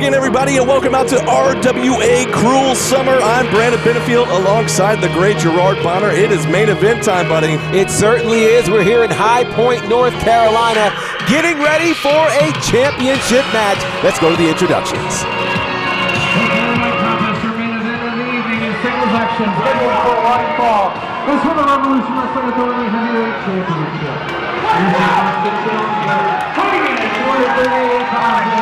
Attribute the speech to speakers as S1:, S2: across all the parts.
S1: champion, everybody, and welcome out to RWA Cruel Summer. I'm Benefield alongside the great Gerard. It is main event time, buddy.
S2: It certainly is. We're here in High Point, North Carolina, getting ready for a championship match. Let's go to the introductions.
S3: Contest for main event of the evening in singles action. Scheduled for one fall. This for the Revolution Wrestling Authority Heavyweight Championship. Fighting in at 238 pounds.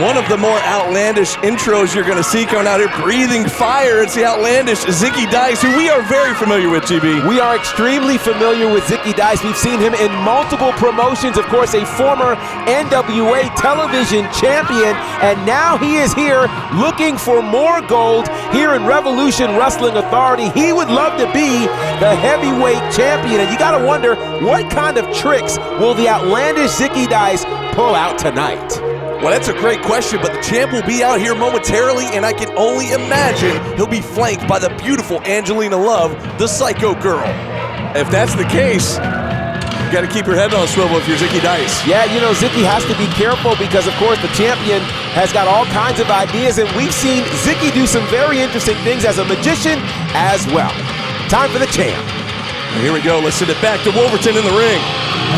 S1: One of the more outlandish intros you're going to see coming out here, breathing fire. It's the outlandish Zicky Dice, who we are very familiar with, GB.
S2: We are extremely familiar with Zicky Dice. We've seen him in multiple promotions. Of course, a former NWA television champion, and now he is here looking for more gold here in Revolution Wrestling Authority. He would love to be the heavyweight champion, and you got to wonder, what kind of tricks will the outlandish Zicky Dice pull out tonight?
S1: Well, that's a great question, but the champ will be out here momentarily, and I can only imagine he'll be flanked by the beautiful Angelina Love, the Psycho Girl. If that's the case, you got to keep your head on a swivel if you're Zicky Dice.
S2: Yeah, you know, Zicky has to be careful because, of course, the champion has got all kinds of ideas, and we've seen Zicky do some very interesting things as a magician as well. Time for the champ.
S1: And here we go. Let's send it back to Wolverton in the ring.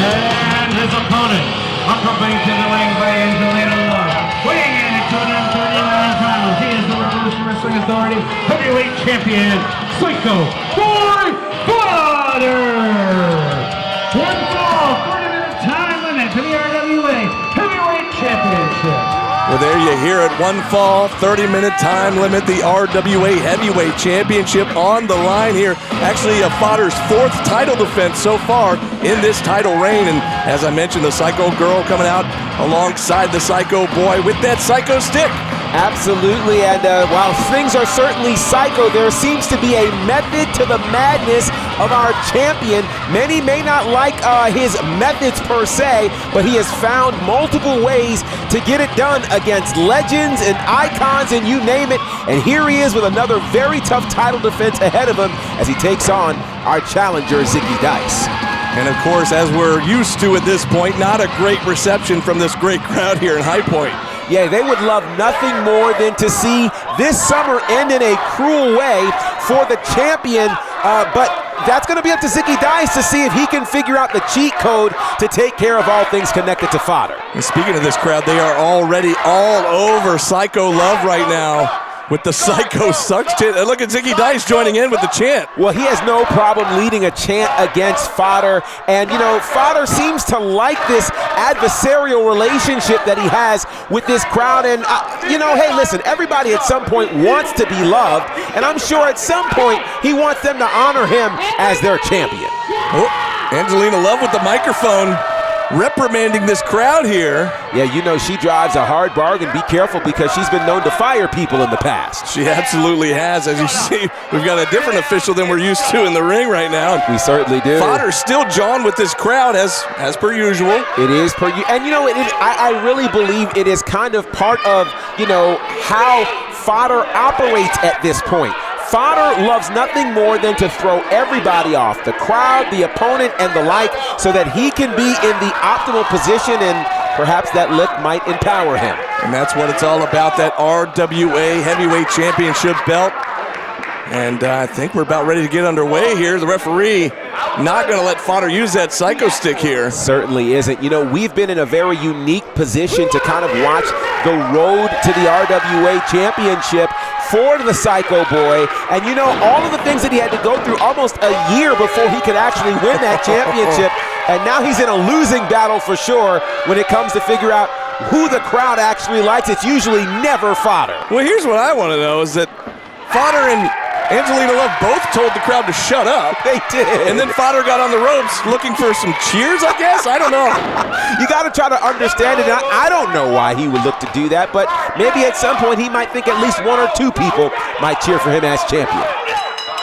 S3: And his opponent, accompanied to the ring by Angelina Love, weighing in at 239 pounds. He is the Revolution Wrestling Authority Heavyweight Champion, Psychotic. One fall, 30-minute time limit for the RWA Heavyweight Championship.
S1: Well, there you hear it. One fall, 30-minute time limit. The RWA Heavyweight Championship on the line here. Actually, Fodder's fourth title defense so far in this title reign. And as I mentioned, the Psycho Girl coming out alongside the Psycho Boy with that Psycho Stick.
S2: Absolutely, and while things are certainly psycho, there seems to be a method to the madness of our champion. Many may not like his methods per se, but he has found multiple ways to get it done against legends and icons and you name it. And here he is with another very tough title defense ahead of him as he takes on our challenger, Zicky Dice.
S1: And of course, as we're used to at this point, not a great reception from this great crowd here in High Point.
S2: Yeah, they would love nothing more than to see this summer end in a cruel way for the champion, but that's going to be up to Zicky Dice to see if he can figure out the cheat code to take care of all things connected to Fodder.
S1: And speaking of this crowd, they are already all over Psycho Love right now with the Psycho Sucks chant. And look at Zicky Dice joining in with the chant.
S2: Well, he has no problem leading a chant against Fodder. And, you know, Fodder seems to like this adversarial relationship that he has with this crowd. And, you know, hey, listen, everybody at some point wants to be loved. And I'm sure at some point he wants them to honor him as their champion.
S1: Oh, Angelina Love with the microphone, reprimanding this crowd here.
S2: Yeah, you know, she drives a hard bargain. Be careful because she's been known to fire people in the past.
S1: She absolutely has. As you see, we've got a different official than we're used to in the ring right now.
S2: We certainly do.
S1: Fodder's still jawing with this crowd as per usual.
S2: It is per usual. And you know, I really believe it is kind of part of, you know, how Fodder operates at this point. Fodder loves nothing more than to throw everybody off, the crowd, the opponent, and the like, so that he can be in the optimal position, and perhaps that lift might empower him.
S1: And that's what it's all about, that RWA Heavyweight Championship belt. And I think we're about ready to get underway here. The referee not going to let Fodder use that Psycho Stick here.
S2: Certainly isn't. You know, we've been in a very unique position to kind of watch the road to the RWA Championship for the Psycho Boy. And you know, all of the things that he had to go through almost a year before he could actually win that championship. And now he's in a losing battle for sure when it comes to figure out who the crowd actually likes. It's usually never Fodder.
S1: Well, here's what I want to know is that Fodder and Angelina Love both told the crowd to shut up.
S2: They did.
S1: And then Fodder got on the ropes looking for some cheers, I guess? I don't know.
S2: You got to try to understand it. I don't know why he would look to do that, but maybe at some point he might think at least one or two people might cheer for him as champion.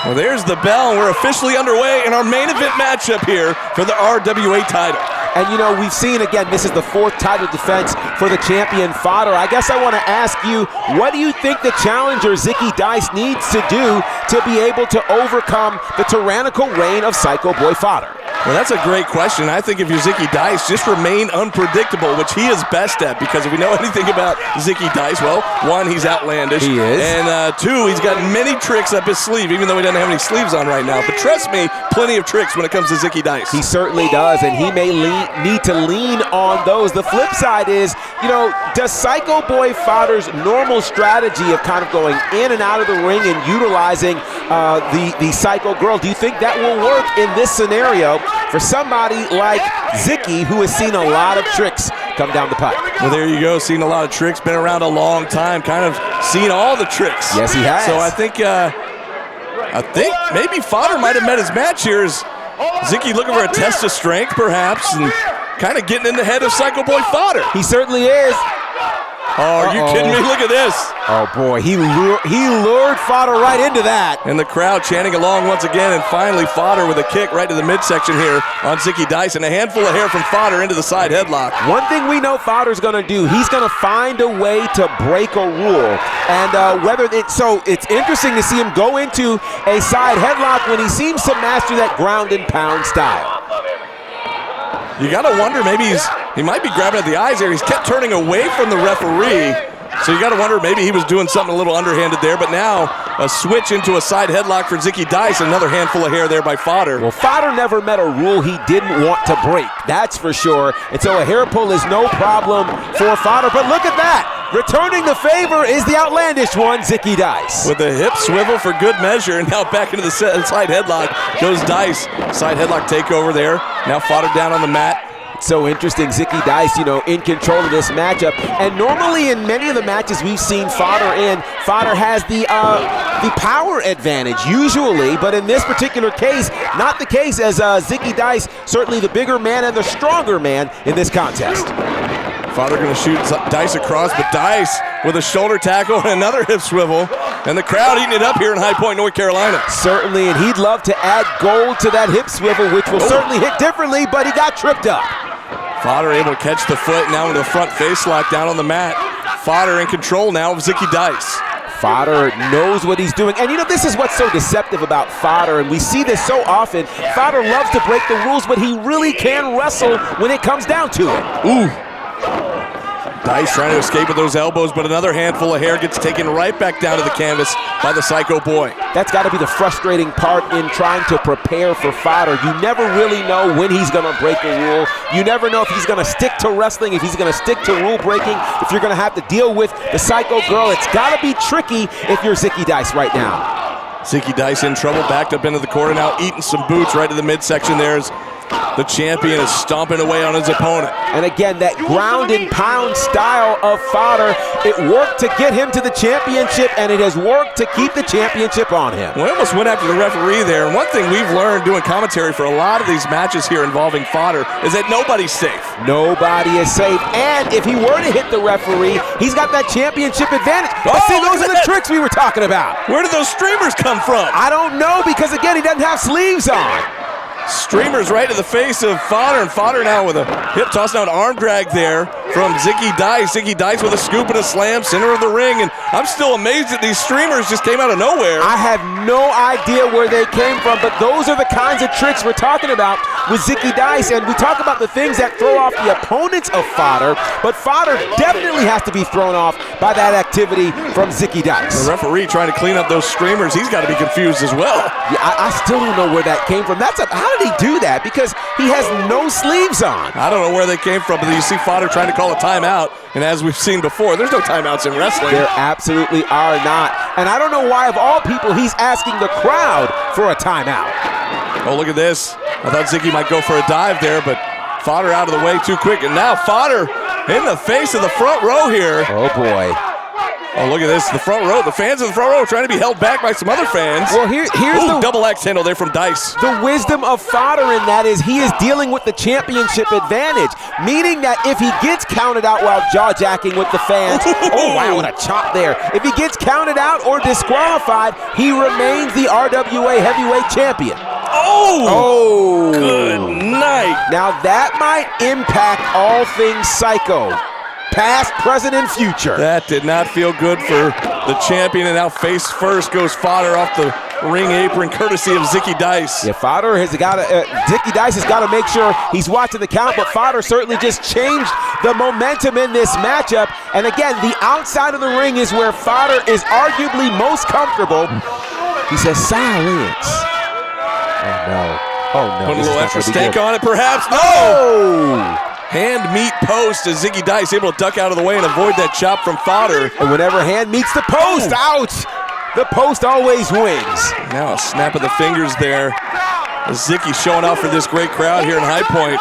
S1: Well, there's the bell. We're officially underway in our main event matchup here for the RWA title.
S2: And you know, we've seen, again, this is the fourth title defense for the champion Fodder. I guess I want to ask you, what do you think the challenger Zicky Dice needs to do to be able to overcome the tyrannical reign of Psycho Boy Fodder?
S1: Well, that's a great question. I think if you're Zicky Dice, just remain unpredictable, which he is best at, because if we know anything about Zicky Dice, well, one, he's outlandish.
S2: He is.
S1: And two, he's got many tricks up his sleeve, even though he doesn't have any sleeves on right now. But trust me, plenty of tricks when it comes to Zicky Dice.
S2: He certainly does, and he may need to lean on those. The flip side is, does Psycho Boy Fodder's normal strategy of kind of going in and out of the ring and utilizing the Psycho Girl, do you think that will work in this scenario for somebody like Zicky, who has seen a lot of tricks come down the pipe?
S1: Well, there you go, seen a lot of tricks, been around a long time, kind of seen all the tricks.
S2: Yes, he has.
S1: So I think maybe Fodder might have met his match here. Is Zicky looking for a test of strength, perhaps, and kind of getting in the head of Psycho Boy Fodder.
S2: He certainly is.
S1: Oh, are you kidding me? Look at this.
S2: Oh, boy, he lured Fodder right into that.
S1: And the crowd chanting along once again, and finally Fodder with a kick right to the midsection here on Zicky Dice, and a handful of hair from Fodder into the side headlock.
S2: One thing we know Fodder's going to do, he's going to find a way to break a rule. And so it's interesting to see him go into a side headlock when he seems to master that ground and pound style.
S1: You got to wonder, maybe he might be grabbing at the eyes there. He's kept turning away from the referee. So you got to wonder, maybe he was doing something a little underhanded there. But now a switch into a side headlock for Zicky Dice. Another handful of hair there by Fodder.
S2: Well, Fodder never met a rule he didn't want to break. That's for sure. And so a hair pull is no problem for Fodder. But look at that. Returning the favor is the outlandish one, Zicky Dice.
S1: With a hip swivel for good measure, and now back into the side headlock goes Dice. Side headlock takeover there. Now Fodder down on the mat.
S2: So interesting, Zicky Dice, in control of this matchup. And normally in many of the matches we've seen Fodder in, Fodder has the power advantage usually, but in this particular case, not the case, as Zicky Dice, certainly the bigger man and the stronger man in this contest.
S1: Fodder going to shoot Dice across, but Dice with a shoulder tackle and another hip swivel. And the crowd eating it up here in High Point, North Carolina.
S2: Certainly, and he'd love to add gold to that hip swivel, which will certainly hit differently, but he got tripped up.
S1: Fodder able to catch the foot, now into the front face lock down on the mat. Fodder in control now of Zicky Dice.
S2: Fodder knows what he's doing. And this is what's so deceptive about Fodder, and we see this so often. Fodder loves to break the rules, but he really can wrestle when it comes down to it.
S1: Ooh. Dice trying to escape with those elbows, but another handful of hair gets taken right back down to the canvas by the Psycho Boy.
S2: That's got to be the frustrating part in trying to prepare for Fodder. You never really know when he's going to break a rule. You never know if he's going to stick to wrestling, if he's going to stick to rule breaking, if you're going to have to deal with the Psycho Girl. It's got to be tricky if you're Zicky Dice right now.
S1: Zicky Dice in trouble, backed up into the corner now, eating some boots right to the midsection there. The champion is stomping away on his opponent.
S2: And again, that ground and pound style of Fodder, it worked to get him to the championship, and it has worked to keep the championship on him.
S1: We almost went after the referee there, and one thing we've learned doing commentary for a lot of these matches here involving Fodder is that nobody's safe.
S2: Nobody is safe, and if he were to hit the referee, he's got that championship advantage.
S1: Oh,
S2: see, those are the tricks we were talking about.
S1: Where did those streamers come from?
S2: I don't know, because again, he doesn't have sleeves on.
S1: Streamers right to the face of Fodder, and Fodder now with a hip toss, now an arm drag there from Zicky Dice. Zicky Dice with a scoop and a slam, center of the ring, and I'm still amazed that these streamers just came out of nowhere.
S2: I have no idea where they came from, but those are the kinds of tricks we're talking about with Zicky Dice, and we talk about the things that throw off the opponents of Fodder, but Fodder definitely has to be thrown off by that activity from Zicky Dice.
S1: The referee trying to clean up those streamers, he's got to be confused as well.
S2: Yeah, I still don't know where that came from. How did he do that? Because he has no sleeves on.
S1: I don't know where they came from, but you see Fodder trying to call a timeout, and as we've seen before, there's no timeouts in wrestling.
S2: There absolutely are not. And I don't know why, of all people, he's asking the crowd for a timeout.
S1: Oh, look at this. I thought Zicky might go for a dive there, but Fodder out of the way too quick, and now Fodder in the face of the front row here.
S2: Oh, boy.
S1: Oh, look at this, the front row, the fans of the front row trying to be held back by some other fans.
S2: Well, here's the
S1: double axe handle there from Dice.
S2: The wisdom of Fodder in that is he is dealing with the championship advantage, meaning that if he gets counted out while jaw-jacking with the fans, oh, wow, what a chop there. If he gets counted out or disqualified, he remains the RWA heavyweight champion.
S1: Oh, good night.
S2: Now that might impact all things Psycho. Past, present, and future.
S1: That did not feel good for the champion, and now face first goes Fodder off the ring apron courtesy of Zicky Dice.
S2: Yeah, Fodder has got to, Zicky Dice has got to make sure he's watching the count, but Fodder certainly just changed the momentum in this matchup. And again, the outside of the ring is where Fodder is arguably most comfortable. He says silence. Oh no. Oh no.
S1: Put a little extra stank on it, perhaps. No!
S2: Oh!
S1: Hand meet post as Zicky Dice able to duck out of the way and avoid that chop from Fodder.
S2: And whenever hand meets the post, ouch! The post always wins.
S1: Now a snap of the fingers there. As Zicky showing off for this great crowd here in High Point.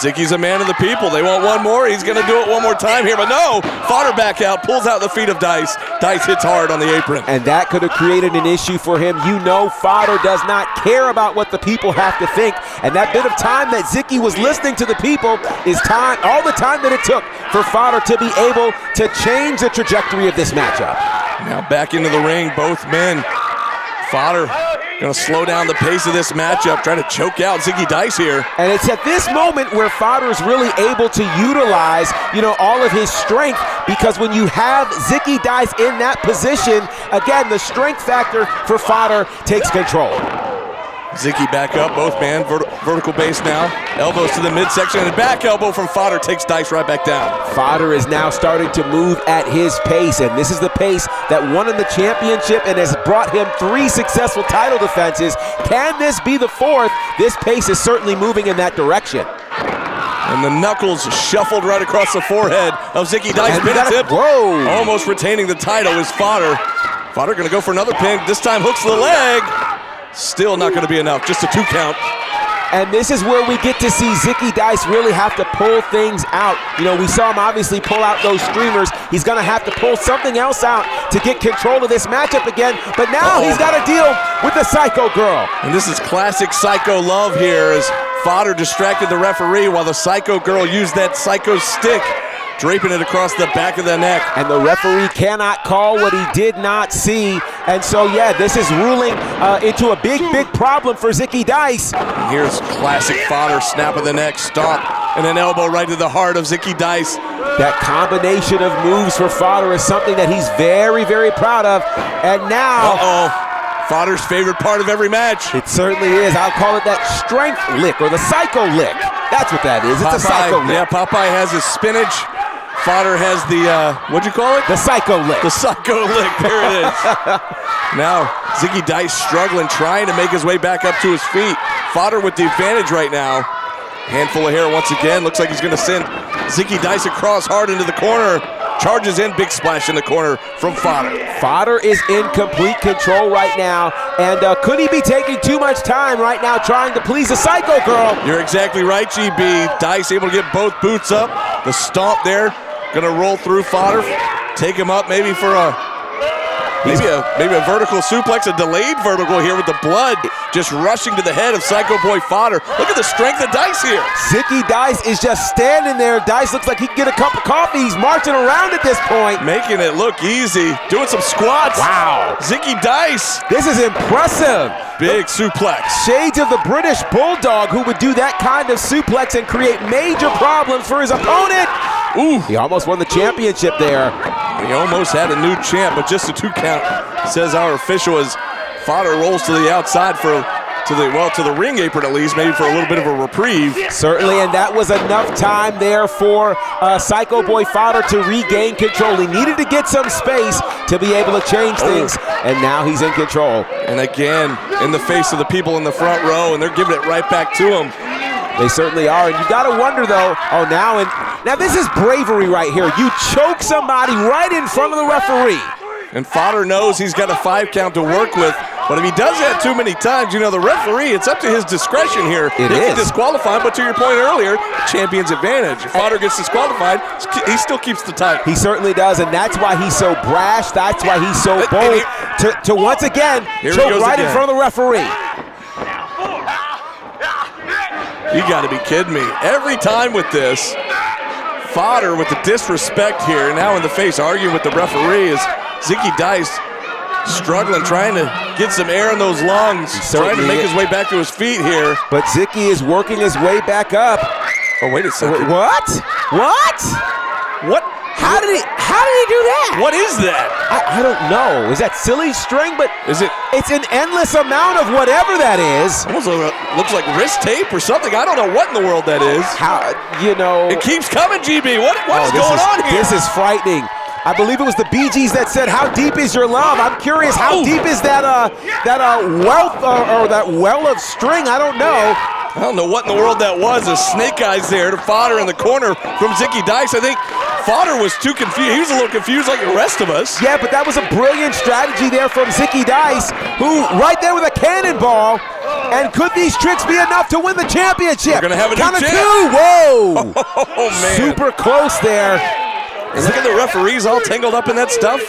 S1: Zicky's a man of the people. They want one more. He's going to do it one more time here, but no. Fodder back out, pulls out the feet of Dice. Dice hits hard on the apron.
S2: And that could have created an issue for him. You know Fodder does not care about what the people have to think. And that bit of time that Zicky was listening to the people is time, all the time that it took for Fodder to be able to change the trajectory of this matchup.
S1: Now back into the ring, both men. Fodder going to slow down the pace of this matchup, trying to choke out Zicky Dice here.
S2: And it's at this moment where Fodder is really able to utilize, all of his strength, because when you have Zicky Dice in that position, again, the strength factor for Fodder takes control.
S1: Zicky back up, both man, vertical base now. Elbows to the midsection, and a back elbow from Fodder takes Dice right back down.
S2: Fodder is now starting to move at his pace, and this is the pace that won him the championship and has brought him 3 successful title defenses. Can this be the 4th? This pace is certainly moving in that direction.
S1: And the knuckles shuffled right across the forehead of Zicky Dice.
S2: Whoa!
S1: Almost retaining the title is Fodder. Fodder going to go for another pin. This time hooks to the leg. Still not going to be enough, just a 2 count.
S2: And this is where we get to see Zicky Dice really have to pull things out. We saw him obviously pull out those streamers. He's going to have to pull something else out to get control of this matchup again. But now he's got to deal with the Psycho Girl.
S1: And this is classic Psycho love here as Fodder distracted the referee while the Psycho Girl used that Psycho stick, draping it across the back of the neck.
S2: And the referee cannot call what he did not see. And so, yeah, this is ruling into a big, big problem for Zicky Dice.
S1: And here's classic Fodder, snap of the neck, stomp, and an elbow right to the heart of Zicky Dice.
S2: That combination of moves for Fodder is something that he's very, very proud of. And now...
S1: Fodder's favorite part of every match.
S2: It certainly is. I'll call it that strength lick, or the Psycho lick. That's what that is. It's a Psycho lick.
S1: Yeah, Popeye has his spinach. Fodder has the, what'd you call it?
S2: The Psycho lick.
S1: The Psycho lick, there it is. Now, Zicky Dice struggling, trying to make his way back up to his feet. Fodder with the advantage right now. Handful of hair once again. Looks like he's going to send Zicky Dice across hard into the corner. Charges in, big splash in the corner from Fodder.
S2: Fodder is in complete control right now, and could he be taking too much time right now trying to please the Psycho Girl?
S1: You're exactly right, GB. Dice able to get both boots up. The stomp there, gonna roll through Fodder. Take him up maybe for maybe a vertical suplex, a delayed vertical here with the blood just rushing to the head of Psycho Boy Fodder. Look at the strength of Dice here.
S2: Zicky Dice is just standing there. Dice looks like he can get a cup of coffee. He's marching around at this point.
S1: Making it look easy. Doing some squats.
S2: Wow.
S1: Zicky Dice.
S2: This is impressive.
S1: Big suplex.
S2: Shades of the British Bulldog, who would do that kind of suplex and create major problems for his opponent.
S1: Ooh.
S2: He almost won the championship there.
S1: He almost had a new champ, but just a 2 count, says our official, as Fodder rolls to the outside to the ring apron at least, maybe for a little bit of a reprieve.
S2: Certainly, and that was enough time there for Psycho Boy Fodder to regain control. He needed to get some space to be able to change things, and now he's in control.
S1: And again, in the face of the people in the front row, and they're giving it right back to him.
S2: They certainly are, and you got to wonder though. Now this is bravery right here. You choke somebody right in front of the referee.
S1: And Fodder knows he's got a 5 count to work with, but if he does that too many times, the referee, it's up to his discretion here. He can disqualify him, but to your point earlier, champion's advantage. If Fodder gets disqualified, he still keeps the title.
S2: He certainly does, and that's why he's so brash. That's why he's so bold to once again choke right in front of the referee.
S1: You got to be kidding me. Every time with this, Fodder with the disrespect here, now in the face, arguing with the referee, is Zicky Dice struggling, trying to get some air in those lungs, trying to make his way back to his feet here.
S2: But Zicky is working his way back up.
S1: Oh, wait a second.
S2: What? What?
S1: What?
S2: How did he do that?
S1: What is that?
S2: I don't know. Is that silly string? But
S1: Is it?
S2: it's an endless amount of whatever that is.
S1: Almost looks like wrist tape or something. I don't know what in the world that is.
S2: How, you know.
S1: It keeps coming, GB. What's
S2: this
S1: going on here?
S2: This is frightening. I believe it was the Bee Gees that said, "How deep is your love?" I'm curious, how deep is that wealth or that well of string? I don't know.
S1: I don't know what in the world that was. A snake eyes there to Fodder in the corner from Zicky Dice. I think Fodder was too confused. He was a little confused like the rest of us.
S2: Yeah, but that was a brilliant strategy there from Zicky Dice, who right there with a cannonball. And could these tricks be enough to win the championship?
S1: We're gonna have a new
S2: Count of
S1: champ.
S2: two. Whoa!
S1: Oh man!
S2: Super close there.
S1: Look at the referees all tangled up in that stuff.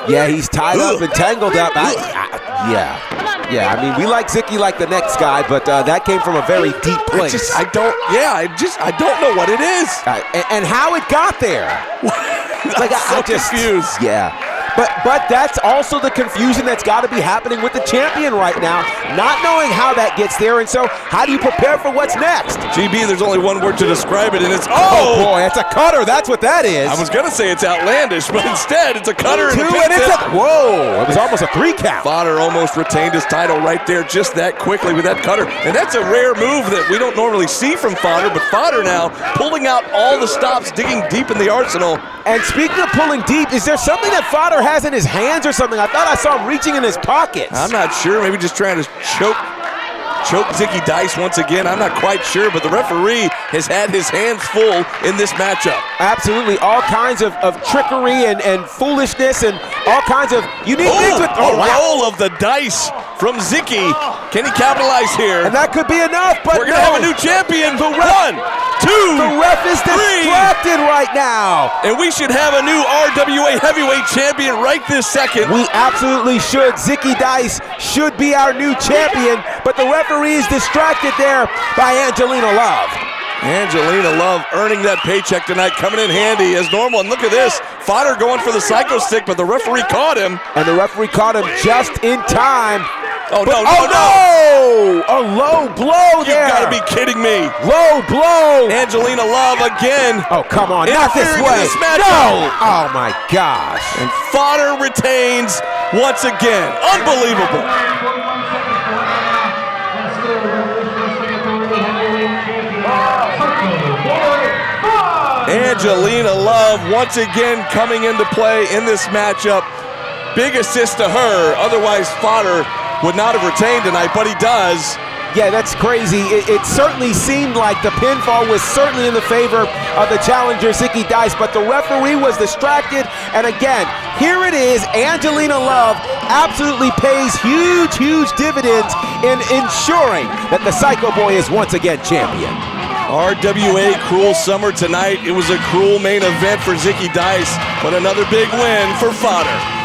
S2: Yeah, he's tied up and tangled up. Yeah, I mean, we like Zicky like the next guy, but that came from a very deep place.
S1: I don't know what it is.
S2: And how it got there.
S1: Like, I'm so confused.
S2: Yeah. But that's also the confusion that's got to be happening with the champion right now, not knowing how that gets there, and so how do you prepare for what's next?
S1: GB, there's only one word to describe it, and it's
S2: oh boy, it's a cutter. That's what that is.
S1: I was gonna say it's outlandish, but instead it's a cutter and
S2: it's whoa! It was almost a 3 count.
S1: Fodder almost retained his title right there, just that quickly with that cutter, and that's a rare move that we don't normally see from Fodder. But Fodder now pulling out all the stops, digging deep in the arsenal.
S2: And speaking of pulling deep, is there something that Fodder has in his hands or something? I thought I saw him reaching in his pockets.
S1: I'm not sure. Maybe just trying to choke Zicky Dice once again. I'm not quite sure, but the referee has had his hands full in this matchup.
S2: Absolutely. All kinds of trickery and foolishness and all kinds of unique things with
S1: roll of the dice from Zicky. Can he capitalize here?
S2: And that could be enough, but
S1: we're going to have a new champion. 1, 2,
S2: the ref is distracted right now.
S1: And we should have a new RWA heavyweight champion right this second.
S2: We absolutely should. Zicky Dice should be our new champion, but the referee is distracted there by Angelina Love.
S1: Angelina Love earning that paycheck tonight, coming in handy as normal. And look at this, Fodder going for the psycho stick, but the referee caught him.
S2: And the referee caught him just in time.
S1: Oh, no.
S2: A low blow there.
S1: You've got to be kidding me.
S2: Low blow.
S1: Angelina Love again.
S2: Oh, come on. Not this way.
S1: No.
S2: Oh, my gosh.
S1: And Fodder retains once again. Unbelievable. Angelina Love once again coming into play in this matchup. Big assist to her. Otherwise, Fodder would not have retained tonight, but he does.
S2: Yeah, that's crazy. It certainly seemed like the pinfall was certainly in the favor of the challenger, Zicky Dice, but the referee was distracted. And again, here it is. Angelina Love absolutely pays huge dividends in ensuring that the Psycho Boy is once again champion.
S1: RWA Cruel Summer tonight. It was a cruel main event for Zicky Dice, but another big win for Fodder.